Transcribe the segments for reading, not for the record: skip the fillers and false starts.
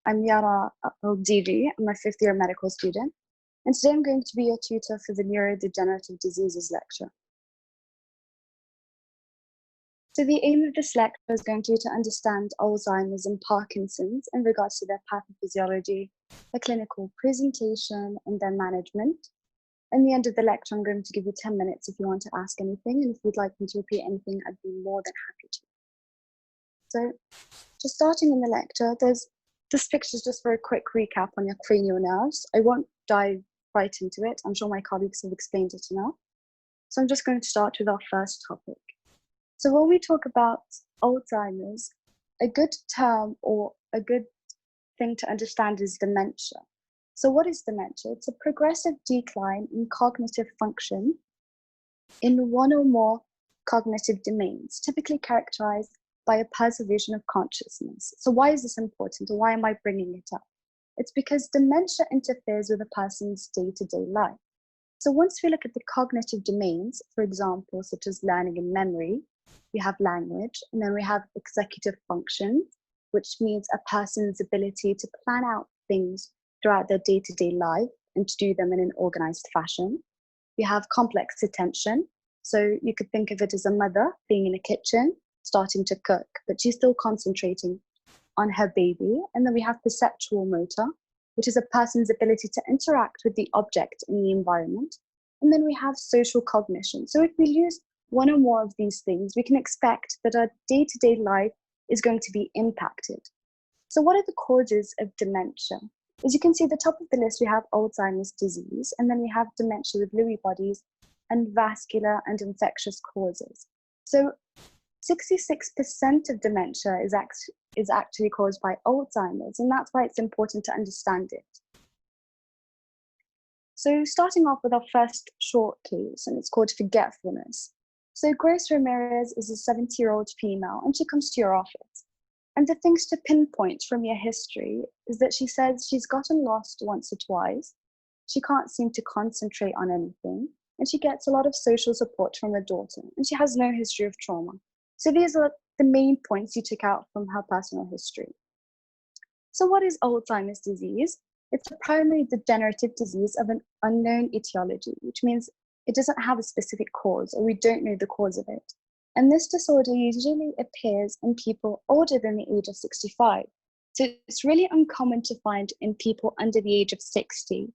I'm Yara Aldigi. I'm a fifth year medical student. And today I'm going to be your tutor for the Neurodegenerative Diseases lecture. So the aim of this lecture is going to be to understand Alzheimer's and Parkinson's in regards to their pathophysiology, their clinical presentation, and their management. At the end of the lecture, I'm going to give you 10 minutes if you want to ask anything, and if you'd like me to repeat anything, I'd be more than happy to. So just starting in the lecture, this picture is just for a quick recap on your cranial nerves. I won't dive right into it. I'm sure my colleagues have explained it enough. So I'm just going to start with our first topic. So when we talk about Alzheimer's, a good term or a good thing to understand is dementia. So what is dementia? It's a progressive decline in cognitive function in one or more cognitive domains, typically characterized by a preservation of consciousness. So why is this important, or why am I bringing it up? It's because dementia interferes with a person's day-to-day life. So once we look at the cognitive domains, for example, such as learning and memory, we have language, and then we have executive functions, which means a person's ability to plan out things throughout their day-to-day life and to do them in an organized fashion. We have complex attention. So you could think of it as a mother being in a kitchen, starting to cook, but she's still concentrating on her baby. And then we have perceptual motor, which is a person's ability to interact with the object in the environment. And then we have social cognition. So if we use one or more of these things, we can expect that our day-to-day life is going to be impacted. So what are the causes of dementia? As you can see at the top of the list, we have Alzheimer's disease, and then we have dementia with Lewy bodies and vascular and infectious causes. So 66% of dementia is actually caused by Alzheimer's, and that's why it's important to understand it. So starting off with our first short case, and it's called forgetfulness. So Grace Ramirez is a 70-year-old female, and she comes to your office. And the things to pinpoint from your history is that she says she's gotten lost once or twice, she can't seem to concentrate on anything, and she gets a lot of social support from her daughter, and she has no history of trauma. So these are the main points you took out from her personal history. So what is Alzheimer's disease? It's a primary degenerative disease of an unknown etiology, which means it doesn't have a specific cause, or we don't know the cause of it. And this disorder usually appears in people older than the age of 65. So it's really uncommon to find in people under the age of 60.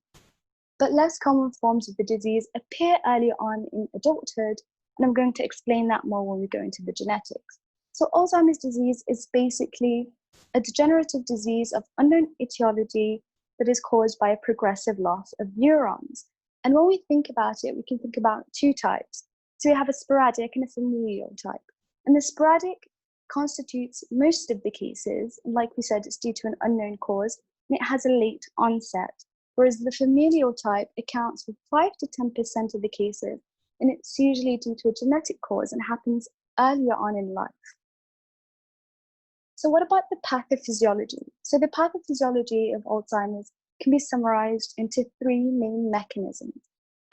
But less common forms of the disease appear earlier on in adulthood, and I'm going to explain that more when we go into the genetics. So Alzheimer's disease is basically a degenerative disease of unknown etiology that is caused by a progressive loss of neurons. And when we think about it, we can think about two types. So we have a sporadic and a familial type. And the sporadic constitutes most of the cases. And like we said, it's due to an unknown cause, and it has a late onset. Whereas the familial type accounts for 5 to 10% of the cases, and it's usually due to a genetic cause and happens earlier on in life. So what about the pathophysiology? So the pathophysiology of Alzheimer's can be summarized into 3 main mechanisms: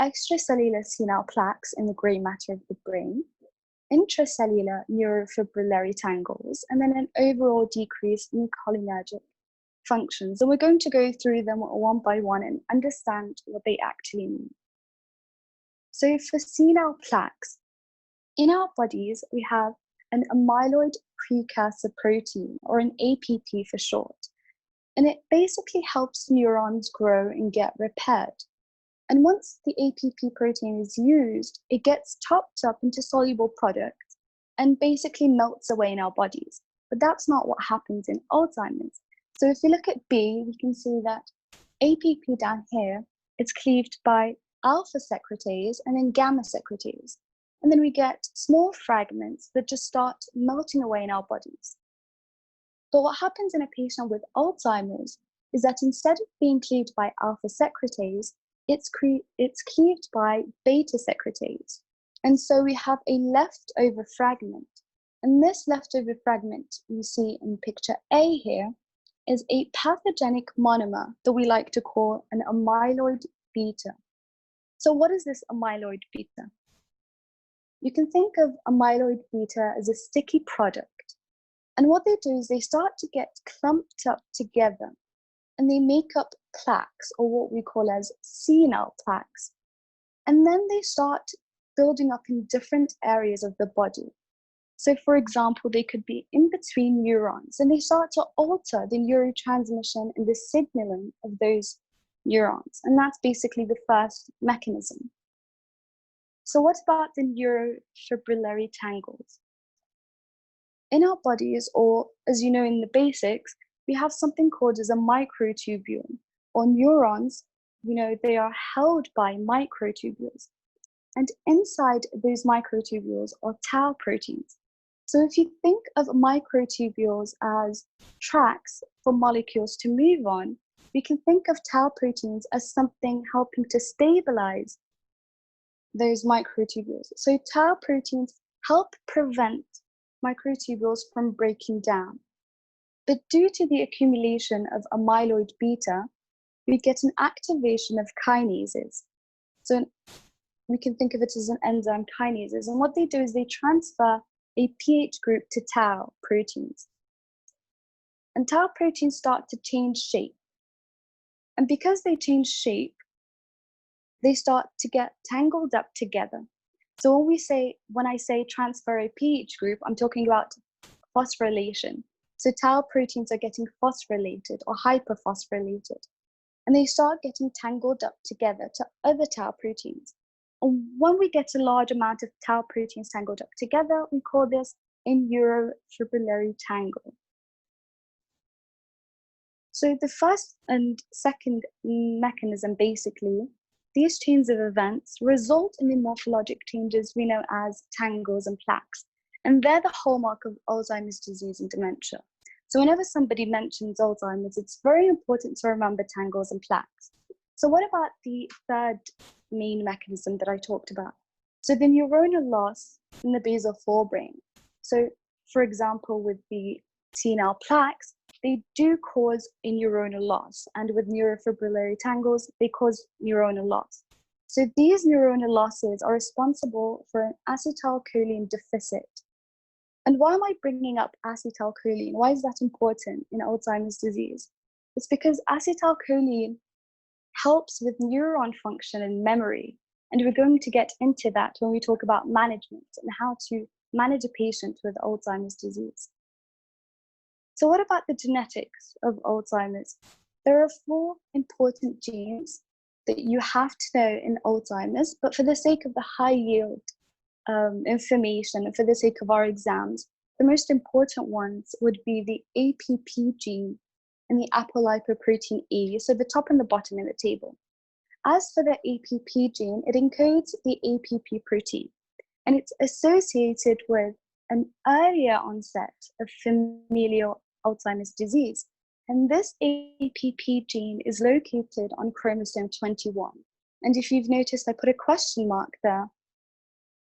extracellular senile plaques in the gray matter of the brain, intracellular neurofibrillary tangles, and then an overall decrease in cholinergic functions. And we're going to go through them one by one and understand what they actually mean. So for senile plaques, in our bodies, we have an amyloid precursor protein, or an APP for short. And it basically helps neurons grow and get repaired. And once the APP protein is used, it gets chopped up into soluble products and basically melts away in our bodies. But that's not what happens in Alzheimer's. So if we look at B, we can see that APP down here is cleaved by alpha secretase and then gamma secretase. And then we get small fragments that just start melting away in our bodies. But what happens in a patient with Alzheimer's is that instead of being cleaved by alpha secretase, it's cleaved by beta secretase. And so we have a leftover fragment. And this leftover fragment you see in picture A here is a pathogenic monomer that we like to call an amyloid beta. So what is this amyloid beta? You can think of amyloid beta as a sticky product. And what they do is they start to get clumped up together and they make up plaques, or what we call as senile plaques. And then they start building up in different areas of the body. So for example, they could be in between neurons, and they start to alter the neurotransmission and the signaling of those neurons. And that's basically the first mechanism. So what about the neurofibrillary tangles? In our bodies, or as you know in the basics, we have something called as a microtubule, or neurons, they are held by microtubules. And inside those microtubules are tau proteins. So if you think of microtubules as tracks for molecules to move on, we can think of tau proteins as something helping to stabilize those microtubules. So tau proteins help prevent microtubules from breaking down. But due to the accumulation of amyloid beta, we get an activation of kinases. So we can think of it as an enzyme kinases. And what they do is they transfer a pH group to tau proteins. And tau proteins start to change shape. And because they change shape, they start to get tangled up together. So when I say transfer a pH group, I'm talking about phosphorylation. So tau proteins are getting phosphorylated or hyperphosphorylated. And they start getting tangled up together to other tau proteins. And when we get a large amount of tau proteins tangled up together, we call this a neurofibrillary tangle. So the first and second mechanism, basically, these chains of events result in the morphologic changes we know as tangles and plaques. And they're the hallmark of Alzheimer's disease and dementia. So whenever somebody mentions Alzheimer's, it's very important to remember tangles and plaques. So what about the third main mechanism that I talked about? So the neuronal loss in the basal forebrain. So for example, with the senile plaques, they do cause a neuronal loss. And with neurofibrillary tangles, they cause neuronal loss. So these neuronal losses are responsible for an acetylcholine deficit. And why am I bringing up acetylcholine? Why is that important in Alzheimer's disease? It's because acetylcholine helps with neuron function and memory. And we're going to get into that when we talk about management and how to manage a patient with Alzheimer's disease. So what about the genetics of Alzheimer's? There are 4 important genes that you have to know in Alzheimer's, but for the sake of the high yield information and for the sake of our exams, the most important ones would be the APP gene and the apolipoprotein A, so the top and the bottom in the table. As for the APP gene, it encodes the APP protein, and it's associated with an earlier onset of familial Alzheimer's disease. And this APP gene is located on chromosome 21. And if you've noticed, I put a question mark there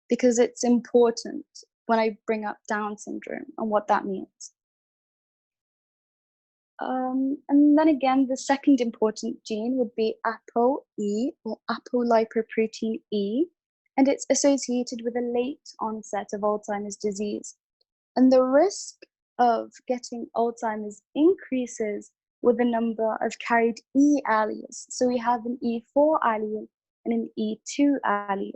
because it's important when I bring up Down syndrome and what that means. And then again, the second important gene would be ApoE, or apolipoprotein E, and it's associated with a late onset of Alzheimer's disease. And the risk of getting Alzheimer's increases with the number of carried E alleles. So we have an E4 allele and an E2 allele.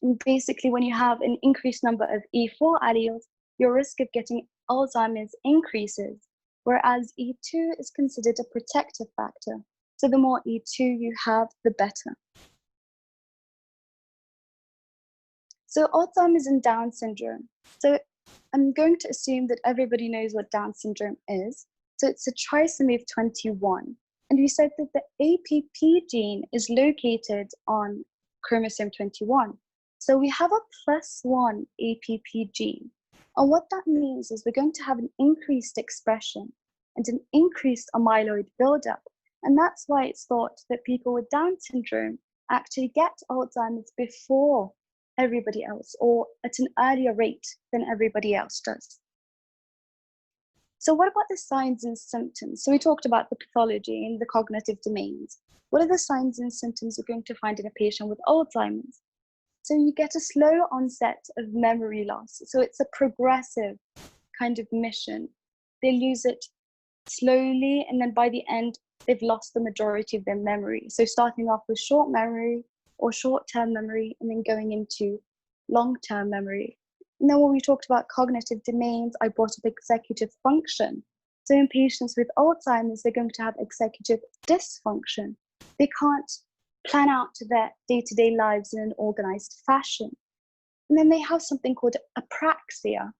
And basically, when you have an increased number of E4 alleles, your risk of getting Alzheimer's increases, whereas E2 is considered a protective factor. So the more E2 you have, the better. So Alzheimer's and Down syndrome. So I'm going to assume that everybody knows what Down syndrome is. So it's a trisomy of 21. And we said that the APP gene is located on chromosome 21. So we have a +1 APP gene. And what that means is we're going to have an increased expression and an increased amyloid buildup. And that's why it's thought that people with Down syndrome actually get Alzheimer's before everybody else, or at an earlier rate than everybody else does. So what about the signs and symptoms? So we talked about the pathology and the cognitive domains. What are the signs and symptoms we're going to find in a patient with Alzheimer's? So you get a slow onset of memory loss. So it's a progressive kind of mission. They lose it slowly, and then by the end, they've lost the majority of their memory. So starting off with short memory or short-term memory, and then going into long-term memory. And then when we talked about cognitive domains, I brought up executive function. So in patients with Alzheimer's, they're going to have executive dysfunction. They can't plan out their day-to-day lives in an organized fashion. And then they have something called apraxia.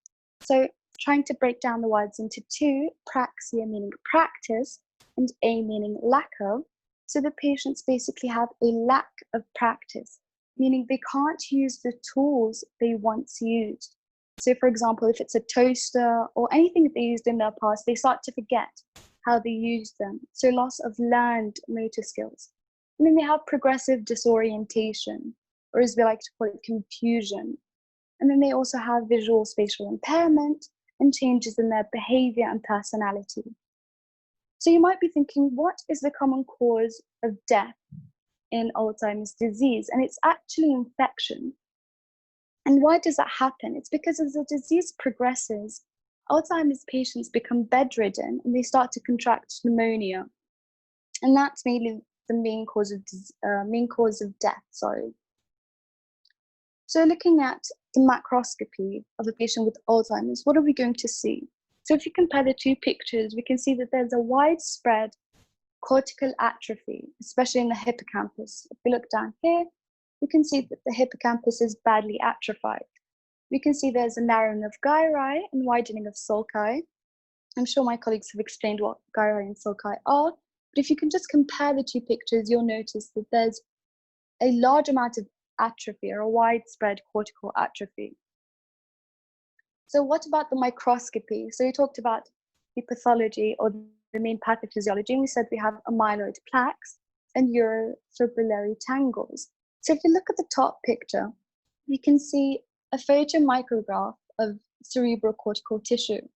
So trying to break down the words into two, praxia meaning practice and a meaning lack of. So the patients basically have a lack of practice, meaning they can't use the tools they once used. So for example, if it's a toaster or anything that they used in their past, they start to forget how they used them. So loss of learned motor skills. And then they have progressive disorientation, or as we like to call it, confusion. And then they also have visual spatial impairment and changes in their behavior and personality. So you might be thinking, what is the common cause of death in Alzheimer's disease? And it's actually infection. And why does that happen? It's because as the disease progresses, Alzheimer's patients become bedridden and they start to contract pneumonia. And that's mainly the main cause of death, sorry. So looking at the macroscopy of a patient with Alzheimer's, what are we going to see? So if you compare the two pictures, we can see that there's a widespread cortical atrophy, especially in the hippocampus. If we look down here, we can see that the hippocampus is badly atrophied. We can see there's a narrowing of gyri and widening of sulci. I'm sure my colleagues have explained what gyri and sulci are, but if you can just compare the two pictures, you'll notice that there's a large amount of atrophy or a widespread cortical atrophy. So what about the microscopy? So we talked about the pathology or the main pathophysiology, and we said we have amyloid plaques and neurofibrillary tangles. So if you look at the top picture, we can see a photomicrograph of cerebral cortical tissue.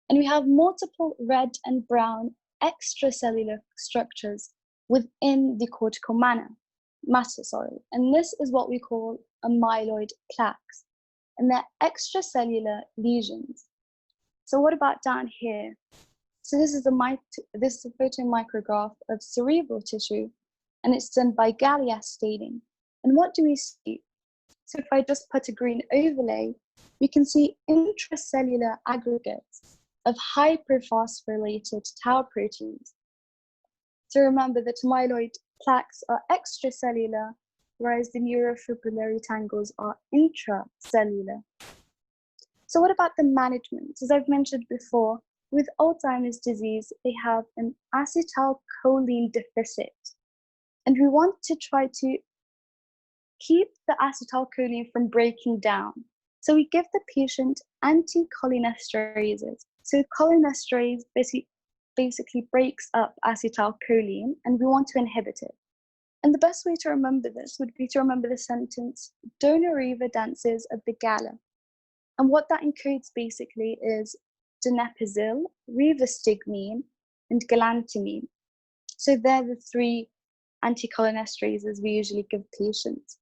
And we have multiple red and brown extracellular structures within the cortical matter. And this is what we call amyloid plaques. And they're extracellular lesions. So what about down here? So this is a photomicrograph of cerebral tissue, and it's done by Gallias staining. And what do we see? So if I just put a green overlay, we can see intracellular aggregates of hyperphosphorylated tau proteins. So remember that amyloid plaques are extracellular, whereas the neurofibrillary tangles are intracellular. So what about the management? As I've mentioned before, with Alzheimer's disease, they have an acetylcholine deficit. And we want to try to keep the acetylcholine from breaking down. So we give the patient anticholinesterases. So cholinesterase basically breaks up acetylcholine, and we want to inhibit it. And the best way to remember this would be to remember the sentence, dona riva dances of the gala. And what that includes basically is donepezil, rivastigmine, and galantamine. So they're the three anticholinesterases we usually give patients.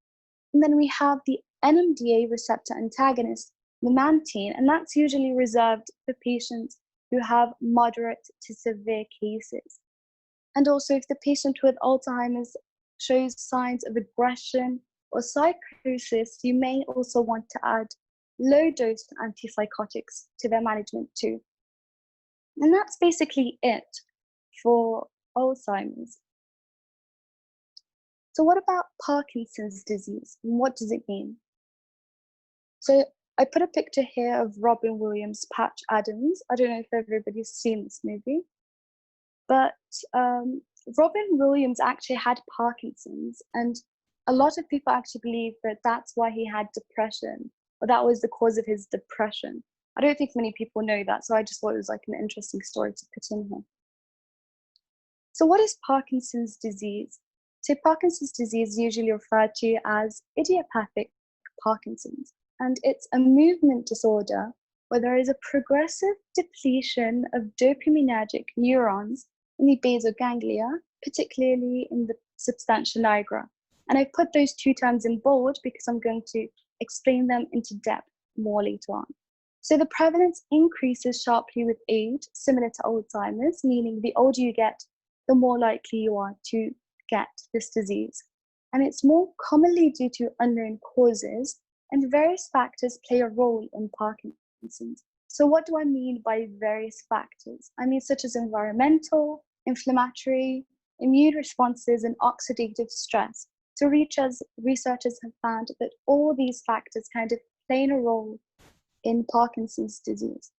And then we have the NMDA receptor antagonist, memantine, and that's usually reserved for patients who have moderate to severe cases. And also if the patient with Alzheimer's shows signs of aggression or psychosis, you may also want to add low-dose antipsychotics to their management too. And that's basically it for Alzheimer's. So what about Parkinson's disease? And what does it mean? So I put a picture here of Robin Williams' Patch Adams. I don't know if everybody's seen this movie, but Robin Williams actually had Parkinson's, and a lot of people actually believe that that's why he had depression, or that was the cause of his depression. I don't think many people know that, so I just thought it was like an interesting story to put in here. So what is Parkinson's disease? So Parkinson's disease is usually referred to as idiopathic Parkinson's, and it's a movement disorder where there is a progressive depletion of dopaminergic neurons in the basal ganglia, particularly in the substantia nigra. And I put those two terms in bold because I'm going to explain them into depth more later on. So the prevalence increases sharply with age, similar to Alzheimer's, meaning the older you get, the more likely you are to get this disease. And it's more commonly due to unknown causes, and various factors play a role in Parkinson's. So what do I mean by various factors? I mean such as environmental, inflammatory, immune responses, and oxidative stress. So researchers have found that all these factors kind of play a role in Parkinson's disease.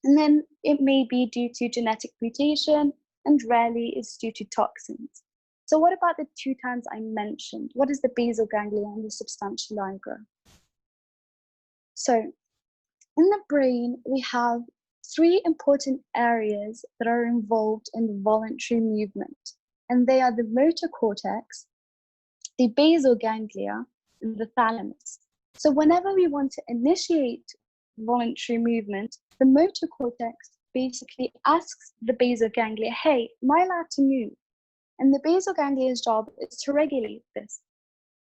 And then it may be due to genetic mutation, and rarely is due to toxins. So what about the two terms I mentioned? What is the basal ganglia and the substantia nigra? So in the brain, we have three important areas that are involved in voluntary movement, and they are the motor cortex, the basal ganglia, and the thalamus. So whenever we want to initiate voluntary movement, the motor cortex basically asks the basal ganglia, hey, am I allowed to move? And the basal ganglia's job is to regulate this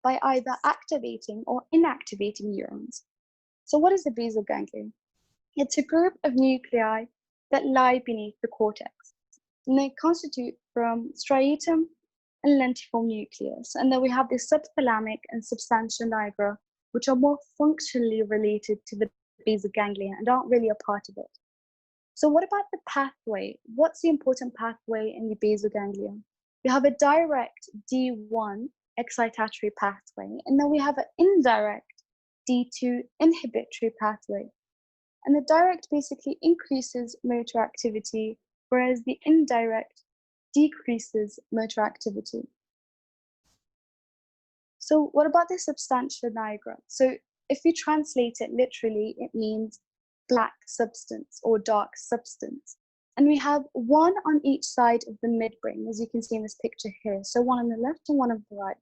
by either activating or inactivating neurons. So what is the basal ganglia? It's a group of nuclei that lie beneath the cortex, and they constitute from striatum and lentiform nucleus. And then we have the subthalamic and substantia nigra, which are more functionally related to the basal ganglia and aren't really a part of it. So what about the pathway? What's the important pathway in the basal ganglia? We have a direct D1 excitatory pathway, and then we have an indirect D2 inhibitory pathway. And the direct basically increases motor activity, whereas the indirect decreases motor activity. So what about the substantia nigra? So if we translate it literally, it means black substance or dark substance. And we have one on each side of the midbrain, as you can see in this picture here. So one on the left and one on the right.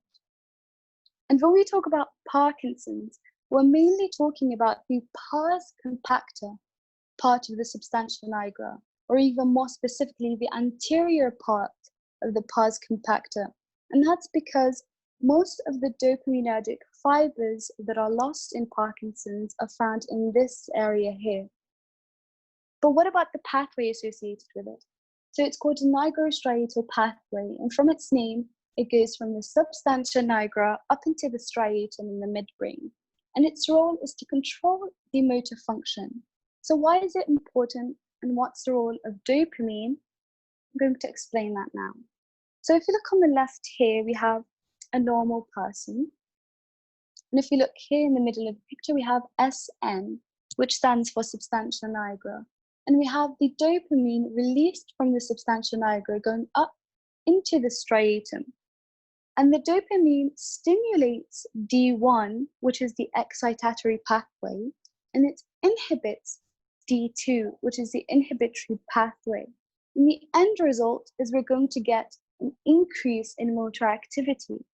And when we talk about Parkinson's, we're mainly talking about the pars compacta part of the substantia nigra, or even more specifically, the anterior part of the pars compacta. And that's because most of the dopaminergic fibers that are lost in Parkinson's are found in this area here. But what about the pathway associated with it? So it's called a nigrostriatal pathway, and from its name, it goes from the substantia nigra up into the striatum in the midbrain. And its role is to control the motor function. So why is it important, and what's the role of dopamine? I'm going to explain that now. So if you look on the left here, we have a normal person. And if you look here in the middle of the picture, we have SN, which stands for substantia nigra. And we have the dopamine released from the substantia nigra going up into the striatum. And the dopamine stimulates D1, which is the excitatory pathway, and it inhibits D2, which is the inhibitory pathway. And the end result is we're going to get an increase in motor activity.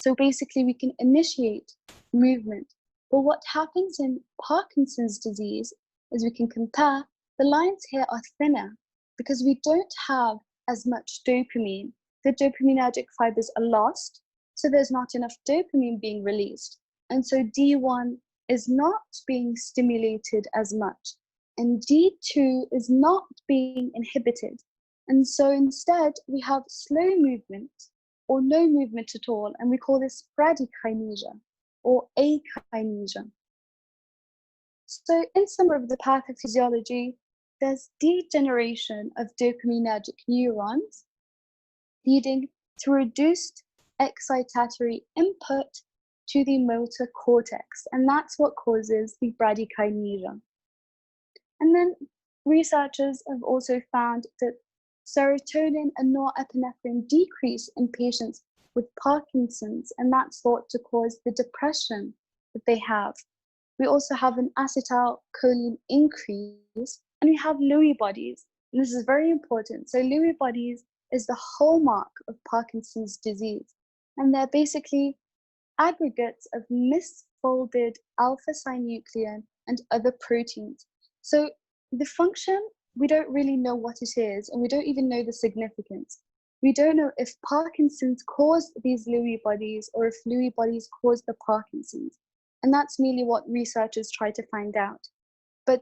So basically, we can initiate movement. But what happens in Parkinson's disease is we can compare, the lines here are thinner because we don't have as much dopamine. The dopaminergic fibers are lost, so there's not enough dopamine being released. And so D1 is not being stimulated as much, and D2 is not being inhibited. And so instead, we have slow movement or no movement at all, and we call this bradykinesia or akinesia. So in summary of the pathophysiology, there's degeneration of dopaminergic neurons, leading to reduced excitatory input to the motor cortex, and that's what causes the bradykinesia. And then researchers have also found that serotonin and norepinephrine decrease in patients with Parkinson's, and that's thought to cause the depression that they have. We also have an acetylcholine increase, and we have Lewy bodies, and this is very important. So Lewy bodies is the hallmark of Parkinson's disease, and they're basically aggregates of misfolded alpha-synuclein and other proteins. So the function, we don't really know what it is, and we don't even know the significance. We don't know if Parkinson's caused these Lewy bodies or if Lewy bodies caused the Parkinson's. And that's merely what researchers try to find out. but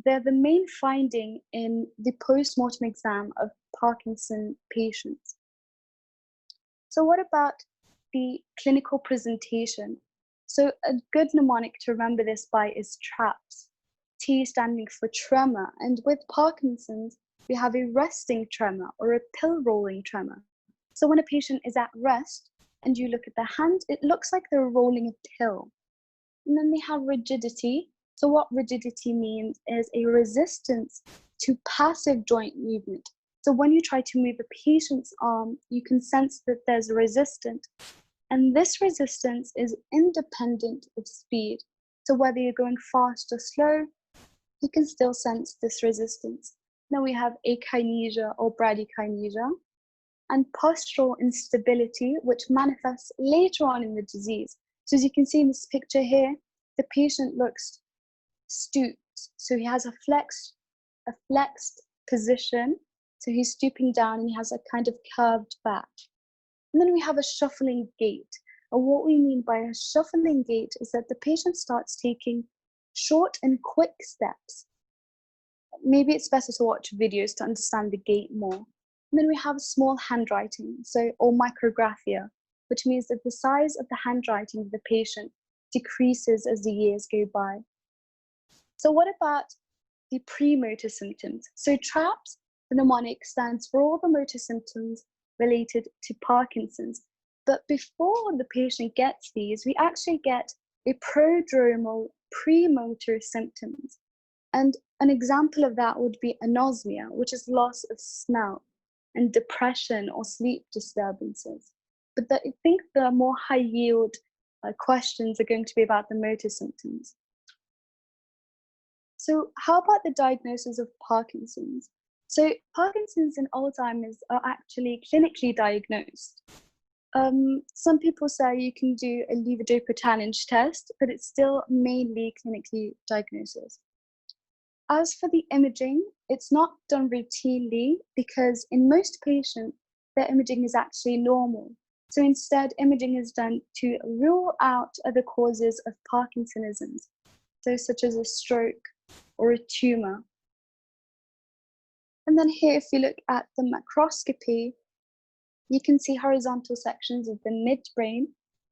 they're the main finding in the post-mortem exam of Parkinson patients. So what about the clinical presentation? So a good mnemonic to remember this by is TRAPS. T standing for tremor. And with Parkinson's, we have a resting tremor or a pill rolling tremor. So when a patient is at rest and you look at their hand, it looks like they're rolling a pill. And then they have rigidity. So what rigidity means is a resistance to passive joint movement. So when you try to move a patient's arm, you can sense that there's a resistance. And this resistance is independent of speed. So whether you're going fast or slow, you can still sense this resistance. Then we have akinesia or bradykinesia, and postural instability, which manifests later on in the disease. So as you can see in this picture here, the patient looks stooped. So he has a flexed position. So he's stooping down and he has a kind of curved back. And then we have a shuffling gait. And what we mean by a shuffling gait is that the patient starts taking short and quick steps. Maybe it's better to watch videos to understand the gait more. And then we have small handwriting, or micrographia, which means that the size of the handwriting of the patient decreases as the years go by. So what about the premotor symptoms? So TRAPS, the mnemonic, stands for all the motor symptoms related to Parkinson's. But before the patient gets these, we actually get a prodromal premotor symptoms. And an example of that would be anosmia, which is loss of smell, and depression or sleep disturbances. But I think the more high-yield questions are going to be about the motor symptoms. So how about the diagnosis of Parkinson's? So Parkinson's and Alzheimer's are actually clinically diagnosed. Some people say you can do a levodopa challenge test, but it's still mainly clinically diagnosis. As for the imaging, it's not done routinely because in most patients, their imaging is actually normal. So instead, imaging is done to rule out other causes of Parkinsonisms, so such as a stroke or a tumor. And then here, if you look at the macroscopy, you can see horizontal sections of the midbrain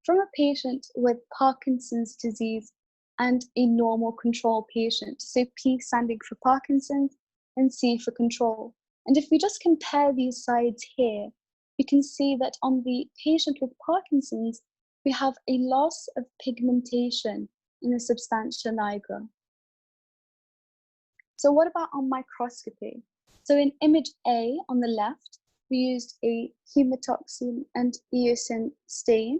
from a patient with Parkinson's disease and a normal control patient. So P standing for Parkinson's and C for control. And if we just compare these sides here, we can see that on the patient with Parkinson's, we have a loss of pigmentation in the substantia nigra. So what about on microscopy? So in image A on the left, we used a hematoxin and eosin stain,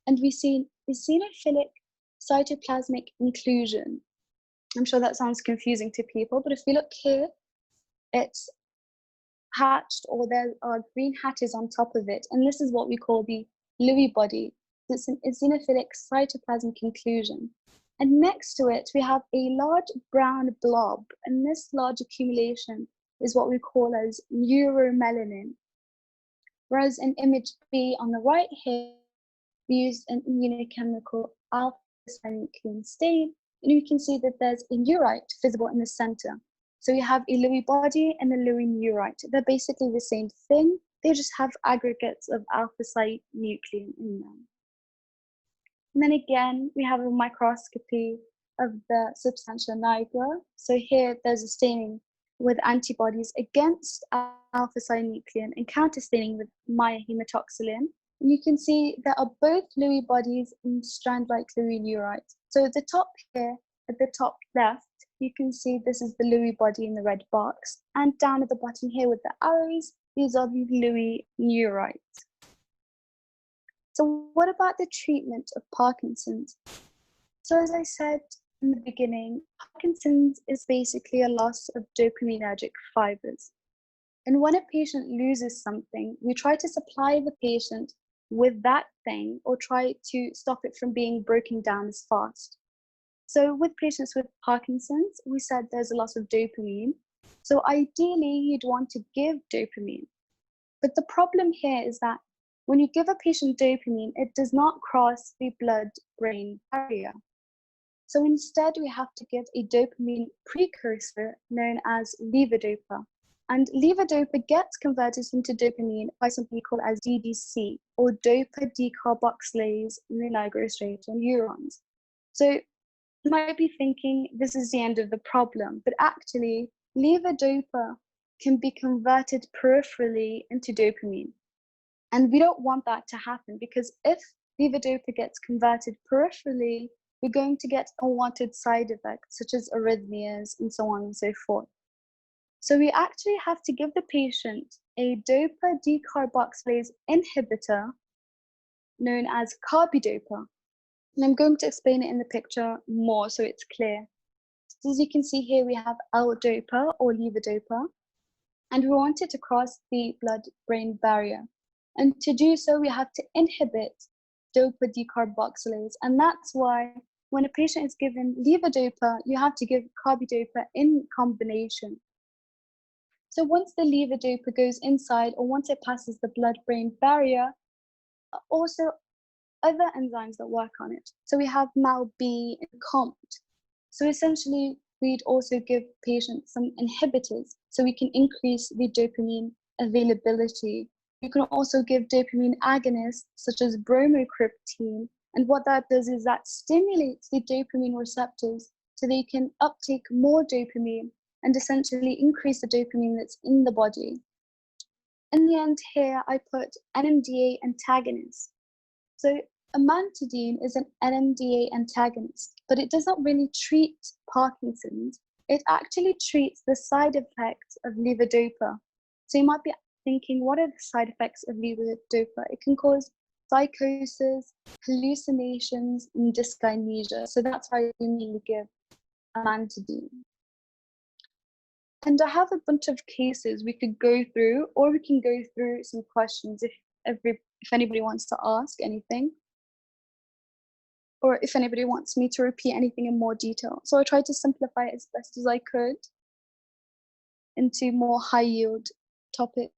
and we see eosinophilic cytoplasmic inclusion. I'm sure that sounds confusing to people, but if we look here, it's hatched, or there are green hatches on top of it, and this is what we call the Lewy body. It's an eosinophilic cytoplasmic inclusion. And next to it, we have a large brown blob, and this large accumulation is what we call as neuromelanin. Whereas in image B on the right here, we used an immunochemical alpha-synuclein stain, and we can see that there's a neurite visible in the center. So we have a Lewy body and a Lewy neurite. They're basically the same thing. They just have aggregates of alpha-synuclein in them. And then again, we have a microscopy of the substantia nigra. So here there's a staining with antibodies against alpha-synuclein and counter-staining with myahematoxylin. And you can see there are both Lewy bodies and strand-like Lewy neurites. So at the top here, at the top left, you can see this is the Lewy body in the red box. And down at the bottom here with the arrows, these are the Lewy neurites. So what about the treatment of Parkinson's? So as I said in the beginning, Parkinson's is basically a loss of dopaminergic fibers. And when a patient loses something, we try to supply the patient with that thing or try to stop it from being broken down as fast. So with patients with Parkinson's, we said there's a loss of dopamine. So ideally, you'd want to give dopamine. But the problem here is that when you give a patient dopamine, it does not cross the blood-brain barrier. So instead, we have to give a dopamine precursor known as levodopa. And levodopa gets converted into dopamine by something called as DDC, or dopa decarboxylase nigrostriatal neurons. So you might be thinking this is the end of the problem, but actually, levodopa can be converted peripherally into dopamine. And we don't want that to happen, because if levodopa gets converted peripherally, we're going to get unwanted side effects such as arrhythmias and so on and so forth. So we actually have to give the patient a dopa decarboxylase inhibitor known as carbidopa. And I'm going to explain it in the picture more so it's clear. So as you can see here, we have L-dopa or levodopa, and we want it to cross the blood-brain barrier. And to do so, we have to inhibit dopa decarboxylase. And that's why when a patient is given levodopa, you have to give carbidopa in combination. So once the levodopa goes inside, or once it passes the blood-brain barrier, also other enzymes that work on it. So we have MAO-B and COMT. So essentially, we'd also give patients some inhibitors so we can increase the dopamine availability. You can also give dopamine agonists such as bromocriptine. And what that does is that stimulates the dopamine receptors so they can uptake more dopamine and essentially increase the dopamine that's in the body. In the end here, I put NMDA antagonist. So amantadine is an NMDA antagonist, but it does not really treat Parkinson's. It actually treats the side effects of levodopa. So you might be thinking, what are the side effects of levodopa? It can cause psychosis, hallucinations, and dyskinesia. So that's why we mainly give amantadine. And I have a bunch of cases we could go through, or we can go through some questions if anybody wants to ask anything, or if anybody wants me to repeat anything in more detail. So I tried to simplify it as best as I could into more high yield topics.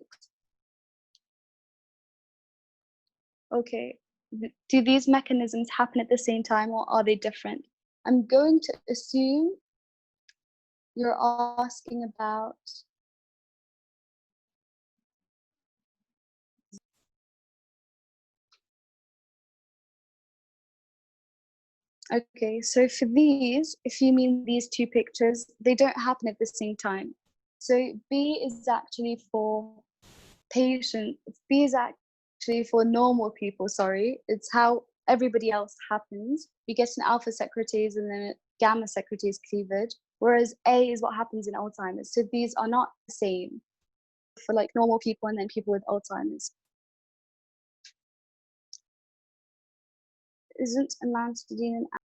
Okay, do these mechanisms happen at the same time, or are they different? I'm going to assume you're asking about okay, so for these, if you mean these two pictures, they don't happen at the same time. So B is actually for patient, B is actually for normal people, sorry. It's how everybody else happens. You get an alpha secretase and then a gamma secretase cleavage, whereas A is what happens in Alzheimer's. So these are not the same for like normal people and then people with Alzheimer's. Isn't amantadine an